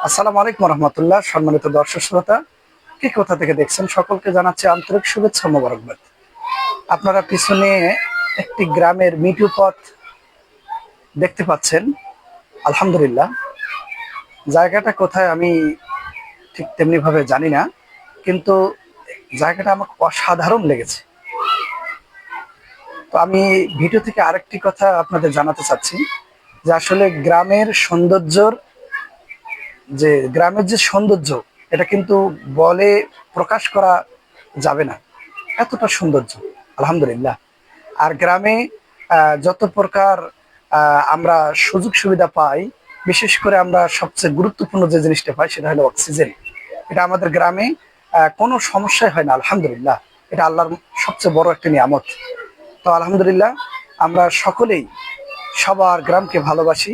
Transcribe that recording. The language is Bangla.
আসসালামু আলাইকুম রহমতুল্লাহ। সম্মানিত দর্শক শ্রোতা, কে কোথা থেকে দেখছেন সকলকে জানাচ্ছি আন্তরিক শুভেচ্ছা মোবারকবাদ। আপনারা পিছনে একটি গ্রামের মিটু পথ দেখতে পাচ্ছেন। আলহামদুলিল্লাহ, জায়গাটা কোথায় আমি ঠিক তেমনি ভাবে জানি না, কিন্তু জায়গাটা আমাকে অসাধারণ লেগেছে। তো আমি ভিডিও থেকে আরেকটি কথা আপনাদের জানাতে চাচ্ছি যে আসলে গ্রামের যে সৌন্দর্য, এটা কিন্তু বলে প্রকাশ করা যাবে না, এতটা সৌন্দর্য আলহামদুলিল্লাহ। আর গ্রামে যত প্রকার আমরা সুযোগ সুবিধা পাই, বিশেষ করে আমরা সবচেয়ে গুরুত্বপূর্ণ যে জিনিসটা পাই সেটা হলো অক্সিজেন। এটা আমাদের গ্রামে কোনো সমস্যাই হয় না আলহামদুলিল্লাহ। এটা আল্লাহর সবচেয়ে বড় একটা নিয়ামত। তো আলহামদুলিল্লাহ, আমরা সকলেই সবার গ্রামকে ভালোবাসি।